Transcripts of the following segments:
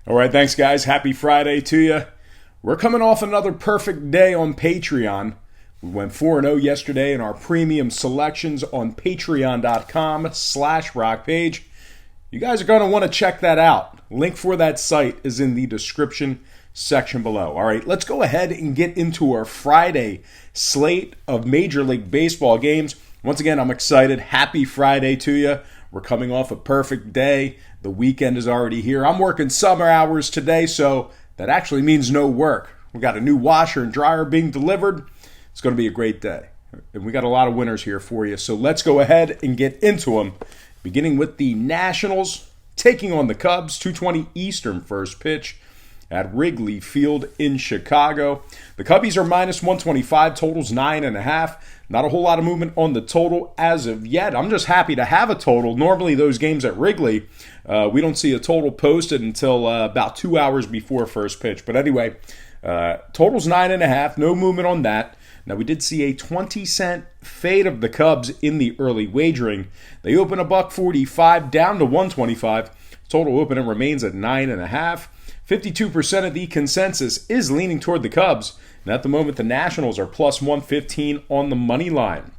All right, thanks, guys. Happy Friday to you. We're coming off another perfect day on Patreon. We went 4-0 yesterday in our premium selections on patreon.com/rock page. You guys are going to want to check that out. Link for that site is in the description section below. All right, let's go ahead and get into our Friday slate of Major League Baseball games. Once again, I'm excited. Happy Friday to you. We're coming off a perfect day. The weekend is already here. I'm working summer hours today, so that actually means no work. We got a new washer and dryer being delivered. It's going to be a great day. And we got a lot of winners here for you. So let's go ahead and get into them. Beginning with the Nationals taking on the Cubs, 2:20 Eastern first pitch at Wrigley Field in Chicago. The Cubbies are minus 125, totals 9.5. Not a whole lot of movement on the total as of yet. I'm just happy to have a total. Normally those games at Wrigley, we don't see a total posted until about 2 hours before first pitch. But anyway, total's 9.5, no movement on that. Now, we did see a 20-cent fade of the Cubs in the early wagering. They open $1.45 down to 125. Total opening remains at 9.5. 52% of the consensus is leaning toward the Cubs. And at the moment, the Nationals are plus 115 on the money line.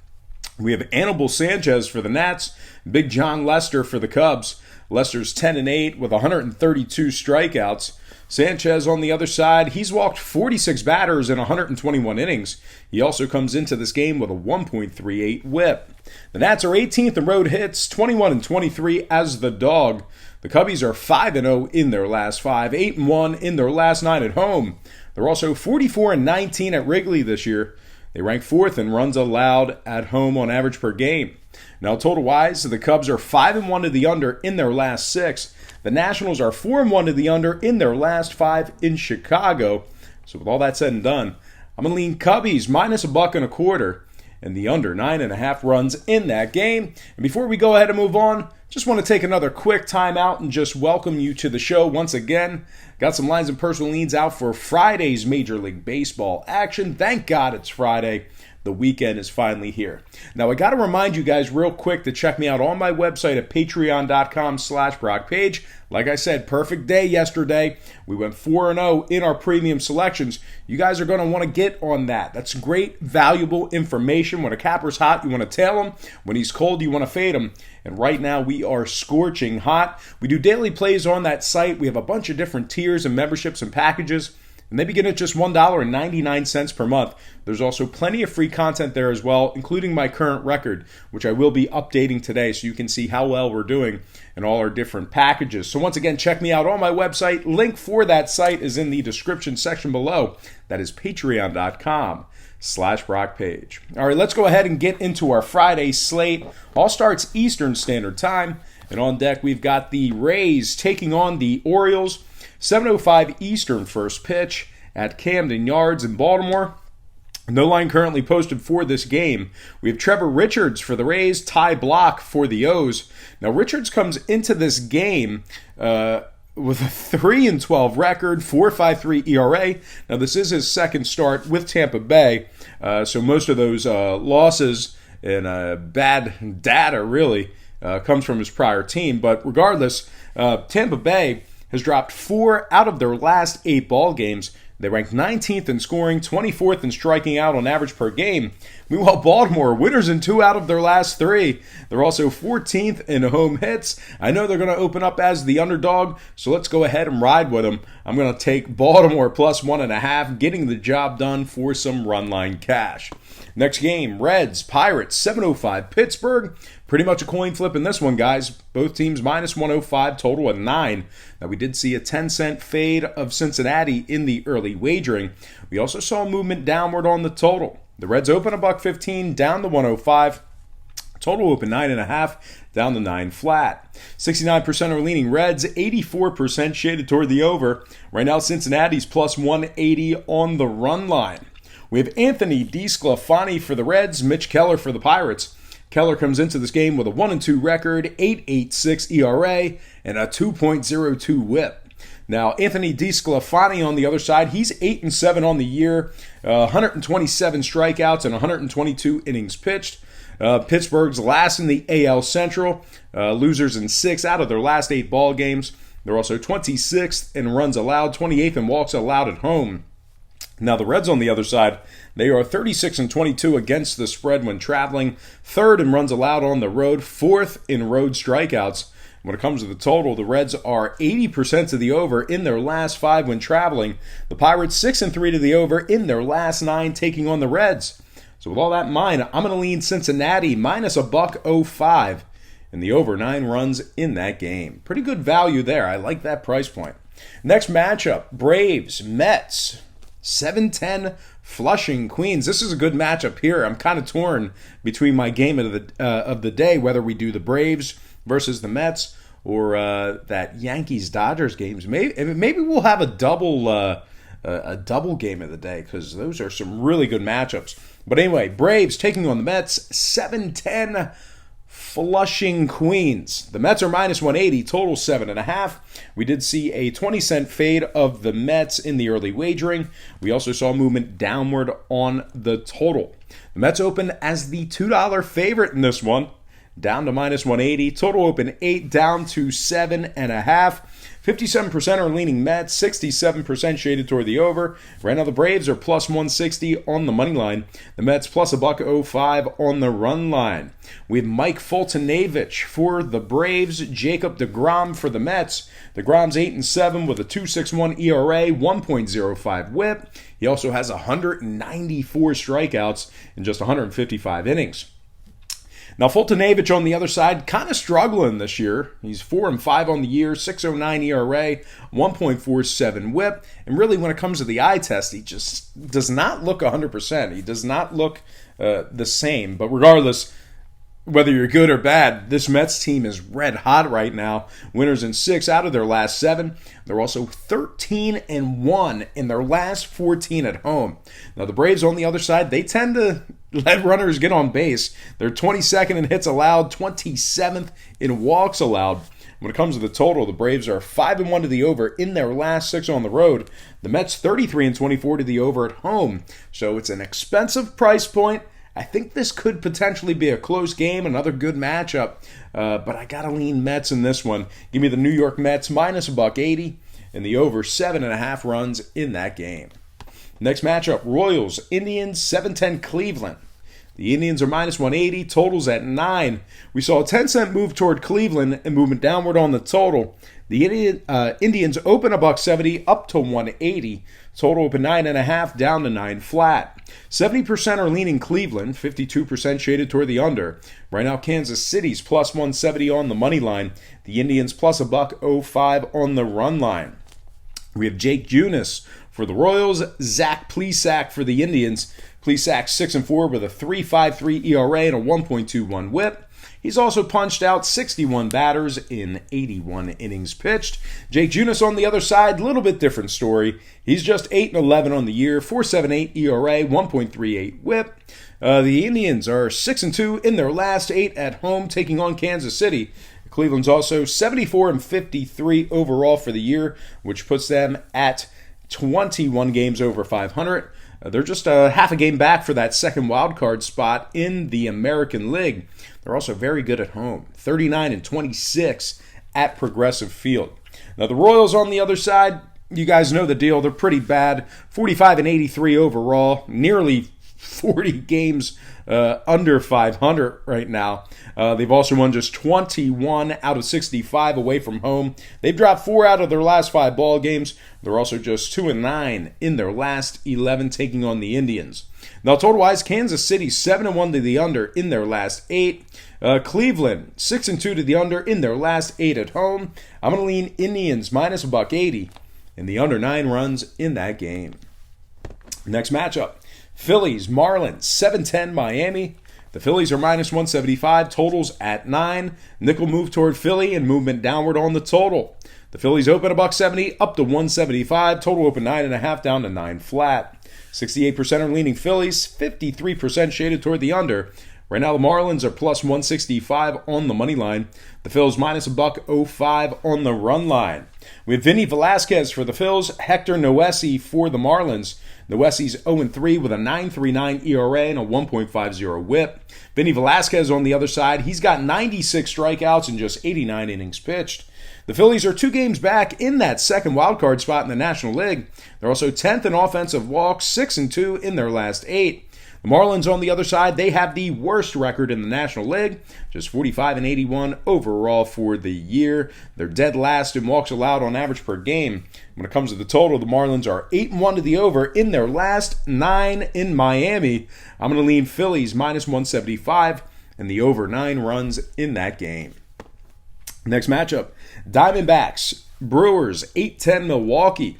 We have Anibal Sanchez for the Nats, Big John Lester for the Cubs. Lester's 10-8 with 132 strikeouts. Sanchez on the other side, he's walked 46 batters in 121 innings. He also comes into this game with a 1.38 whip. The Nats are 18th in road hits, 21-23 as the dog. The Cubbies are 5-0 in their last 5, 8-1 in their last 9 at home. They're also 44-19 at Wrigley this year. They rank 4th in runs allowed at home on average per game. Now, total-wise, the Cubs are 5-1 to the under in their last 6. The Nationals are 4-1 to the under in their last 5 in Chicago. So with all that said and done, I'm going to lean Cubbies minus $1.25 and the under 9.5 runs in that game. And before we go ahead and move on, just want to take another quick time out and just welcome you to the show once again. Got some lines and personal leads out for Friday's Major League Baseball action. Thank God it's Friday. The weekend is finally here. Now, I got to remind you guys real quick to check me out on my website at patreon.com/brockpage. Like I said, perfect day yesterday. We went 4-0 in our premium selections. You guys are going to want to get on that. That's great, valuable information. When a capper's hot, you want to tail him. When he's cold, you want to fade him. And right now, we are scorching hot. We do daily plays on that site. We have a bunch of different tiers and memberships and packages. And they begin at just $1.99 per month. There's also plenty of free content there as well, including my current record, which I will be updating today so you can see how well we're doing in all our different packages. So once again, check me out on my website. Link for that site is in the description section below. That is patreon.com/brockpage. All right, let's go ahead and get into our Friday slate. All starts Eastern Standard Time. And on deck, we've got the Rays taking on the Orioles. 7:05 Eastern first pitch at Camden Yards in Baltimore. No line currently posted for this game. We have Trevor Richards for the Rays, Ty Block for the O's. Now, Richards comes into this game with a 3-12 record, 4.53 ERA. Now, this is his second start with Tampa Bay, so most of those losses and bad data really comes from his prior team. But regardless, Tampa Bay has dropped 4 out of their last 8 ball games. They rank 19th in scoring, 24th in striking out on average per game. Meanwhile, Baltimore, winners in 2 out of their last 3. They're also 14th in home hits. I know they're going to open up as the underdog, so let's go ahead and ride with them. I'm going to take Baltimore plus 1.5, getting the job done for some run line cash. Next game, Reds, Pirates, 7:05 Pittsburgh. Pretty much a coin flip in this one, guys. Both teams minus 105, total at 9. Now, we did see a 10-cent fade of Cincinnati in the early wagering. We also saw movement downward on the total. The Reds open $1.15, down to 105. Total open 9.5, down to 9 flat. 69% are leaning Reds, 84% shaded toward the over. Right now, Cincinnati's plus 180 on the run line. We have Anthony DeSclafani for the Reds, Mitch Keller for the Pirates. Keller comes into this game with a 1-2 record, 8.86 ERA, and a 2.02 whip. Now, Anthony DeSclafani on the other side, he's 8-7 on the year, 127 strikeouts and 122 innings pitched. Pittsburgh's last in the AL Central, losers in 6 out of their last 8 ball games. They're also 26th in runs allowed, 28th in walks allowed at home. Now the Reds on the other side, they are 36-22 against the spread when traveling, 3rd in runs allowed on the road, 4th in road strikeouts. When it comes to the total, the Reds are 80% to the over in their last 5 when traveling. The Pirates 6-3 to the over in their last 9 taking on the Reds. So with all that in mind, I'm going to lean Cincinnati minus $1.05 and the over 9 runs in that game. Pretty good value there. I like that price point. Next matchup, Braves, Mets, 7-10 Flushing, Queens. This is a good matchup here. I'm kind of torn between my game of the day, whether we do the Braves versus the Mets or that Yankees-Dodgers games. Maybe we'll have a double game of the day because those are some really good matchups. But anyway, Braves taking on the Mets, 7-10 Flushing, Queens. The Mets are minus 180, total 7.5. We did see a 20-cent fade of the Mets in the early wagering. We also saw movement downward on the total. The Mets open as the $2 favorite in this one, down to minus 180. Total open 8, down to 7.5. 57% are leaning Mets, 67% shaded toward the over. Right now the Braves are plus 160 on the money line. The Mets plus $1.05 on the run line. We have Mike Foltynewicz for the Braves, Jacob deGrom for the Mets. DeGrom's 8-7 with a 2.61 ERA, 1.05 WHIP. He also has 194 strikeouts in just 155 innings. Now, Foltynewicz on the other side, kind of struggling this year. He's 4-5 on the year, 6.09 ERA, 1.47 WHIP. And really, when it comes to the eye test, he just does not look 100%. He does not look the same. But regardless, whether you're good or bad, this Mets team is red hot right now. Winners in 6 out of their last 7. They're also 13-1 in their last 14 at home. Now, the Braves on the other side, they tend to let runners get on base. They're 22nd in hits allowed, 27th in walks allowed. When it comes to the total, the Braves are 5-1 to the over in their last 6 on the road. The Mets 33-24 to the over at home. So it's an expensive price point. I think this could potentially be a close game, another good matchup. But I got to lean Mets in this one. Give me the New York Mets minus $1.80 and the over 7.5 runs in that game. Next matchup, Royals, Indians, 7-10 Cleveland. The Indians are minus 180, totals at 9. We saw a 10-cent move toward Cleveland and movement downward on the total. The Indians open $1.70 up to 180. Total open 9.5 down to 9 flat. 70% are leaning Cleveland, 52% shaded toward the under. Right now, Kansas City's plus 170 on the money line. The Indians plus $1.05 on the run line. We have Jake Junis for the Royals, Zach Plesac for the Indians. Plesac 6-4 with a 3.53 ERA and a 1.21 WHIP. He's also punched out 61 batters in 81 innings pitched. Jake Junis on the other side, a little bit different story. He's just 8-11 on the year, 4.78 ERA, 1.38 WHIP. The Indians are 6-2 in their last 8 at home, taking on Kansas City. Cleveland's also 74-53 overall for the year, which puts them at 21 games over 500. They're just half a game back for that second wild card spot in the American League. They're also very good at home, 39-26 at Progressive Field. Now the Royals on the other side, you guys know the deal. They're pretty bad, 45-83 overall, nearly 40 games under 500 right now. They've also won just 21 out of 65 away from home. They've dropped 4 out of their last 5 ball games. They're also just 2-9 in their last 11 taking on the Indians. Now, total-wise, Kansas City 7-1 to the under in their last 8. Cleveland 6-2 to the under in their last 8 at home. I'm going to lean Indians minus $1.80 and the under 9 runs in that game. Next matchup, Phillies, Marlins, 7-10 Miami. The Phillies are minus 175, totals at 9. Nickel move toward Philly and movement downward on the total. The Phillies open $1.70 up to 175, total open 9.5 down to 9 flat. 68% are leaning Phillies, 53% shaded toward the under. Right now the Marlins are plus 165 on the money line. The Phils minus $1.05 on the run line. We have Vinny Velasquez for the Phils, Hector Noesi for the Marlins. Noesi's 0-3 with a 9.39 ERA and a 1.50 WHIP. Vinny Velasquez on the other side, he's got 96 strikeouts in just 89 innings pitched. The Phillies are 2 games back in that second wildcard spot in the National League. They're also 10th in offensive walks, 6-2 in their last 8. The Marlins, on the other side, they have the worst record in the National League, just 45-81 overall for the year. They're dead last in walks allowed on average per game. When it comes to the total, the Marlins are 8-1 to the over in their last 9 in Miami. I'm going to lean Phillies minus 175 and the over 9 runs in that game. Next matchup, Diamondbacks, Brewers, 8-10 Milwaukee.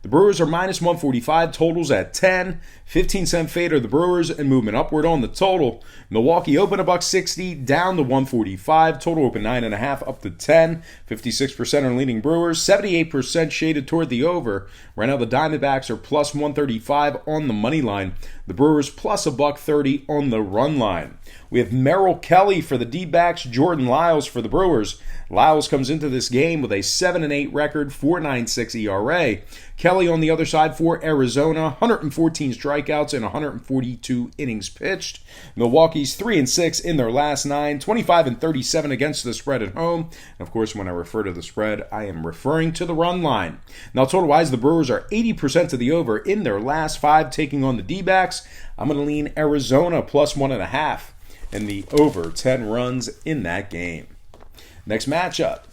The Brewers are minus 145, totals at 10. 15-cent fade are the Brewers and movement upward on the total. Milwaukee open $1.60, down to 145. Total open 9.5, up to 10. 56% are leaning Brewers, 78% shaded toward the over. Right now the Diamondbacks are plus 135 on the money line. The Brewers plus $1.30 on the run line. We have Merrill Kelly for the D-backs, Jordan Lyles for the Brewers. Lyles comes into this game with a 7-8 record, 4.96 ERA. Kelly on the other side for Arizona, 114 strikeouts and 142 innings pitched. Milwaukee's 3-6 in their last 9, 25-37 against the spread at home. And of course, when I refer to the spread, I am referring to the run line. Now, total-wise, the Brewers are 80% to the over in their last 5, taking on the D-backs. I'm going to lean Arizona plus 1.5 and the over 10 runs in that game. Next matchup,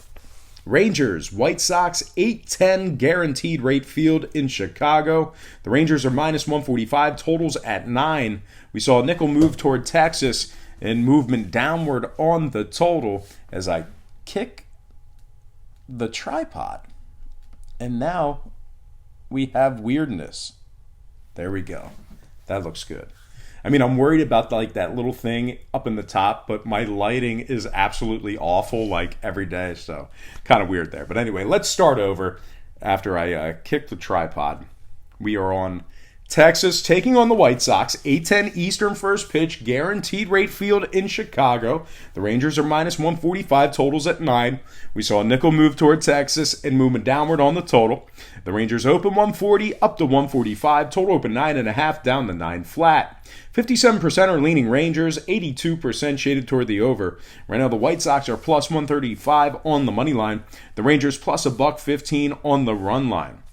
Rangers, White Sox, 8-10 guaranteed rate field in Chicago. The Rangers are minus 145, totals at 9. We saw a nickel move toward Texas and movement downward on the total as I kick the tripod. And now we have weirdness. There we go. That looks good. I mean, I'm worried about like that little thing up in the top, but my lighting is absolutely awful like every day, so kind of weird there. But anyway, let's start over after I kick the tripod. We are on Texas taking on the White Sox, 8:10 Eastern first pitch, guaranteed rate field in Chicago. The Rangers are minus 145, totals at 9. We saw a nickel move toward Texas and movement downward on the total. The Rangers open 140, up to 145, total open 9.5, down to 9 flat. 57% are leaning Rangers, 82% shaded toward the over. Right now the White Sox are plus 135 on the money line. The Rangers plus $1.15 on the run line.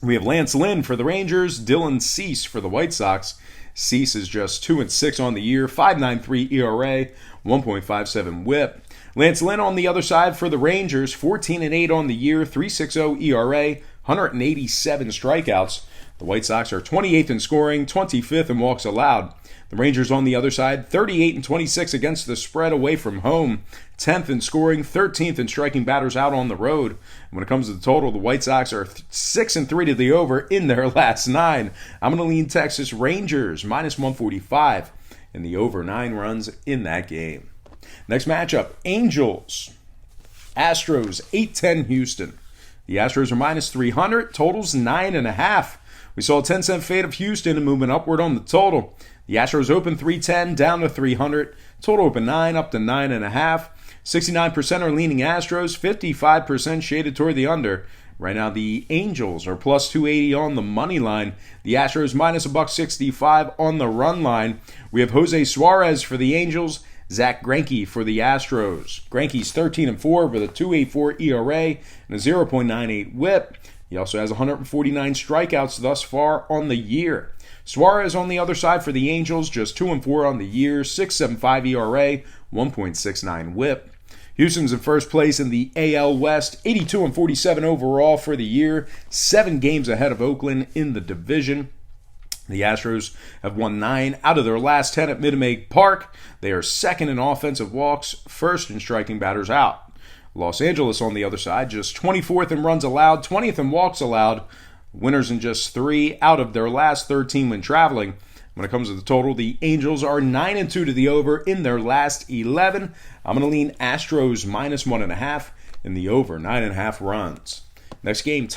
We have Lance Lynn for the Rangers, Dylan Cease for the White Sox. Cease is just 2-6 on the year, 5.93 ERA, 1.57 WHIP. Lance Lynn on the other side for the Rangers, 14-8 on the year, 3.60 ERA, 187 strikeouts. The White Sox are 28th in scoring, 25th in walks allowed. The Rangers on the other side, 38-26 against the spread away from home, 10th in scoring, 13th in striking batters out on the road. And when it comes to the total, the White Sox are 6-3 to the over in their last 9. I'm going to lean Texas Rangers minus 145 and the over 9 runs in that game. Next matchup, Angels, Astros, 8-10 Houston. The Astros are minus 300, totals 9.5. We saw a 10-cent fade of Houston and movement upward on the total. The Astros open 310, down to 300. Total open 9, up to 9.5. 69% are leaning Astros, 55% shaded toward the under. Right now, the Angels are plus 280 on the money line. The Astros minus $1.65 on the run line. We have Jose Suarez for the Angels, Zach Greinke for the Astros. Greinke's 13-4 with a 2.84 ERA and a 0.98 WHIP. He also has 149 strikeouts thus far on the year. Suarez on the other side for the Angels, just 2-4 on the year, 6.75 ERA, 1.69 WHIP. Houston's in first place in the AL West, 82-47 overall for the year, 7 games ahead of Oakland in the division. The Astros have won 9 out of their last 10 at Minute Maid Park. They are second in offensive walks, first in striking batters out. Los Angeles on the other side, just 24th in runs allowed, 20th in walks allowed. Winners in just 3 out of their last 13 when traveling. When it comes to the total, the Angels are 9-2 to the over in their last 11. I'm going to lean Astros minus 1.5 in the over 9.5 runs. Next game,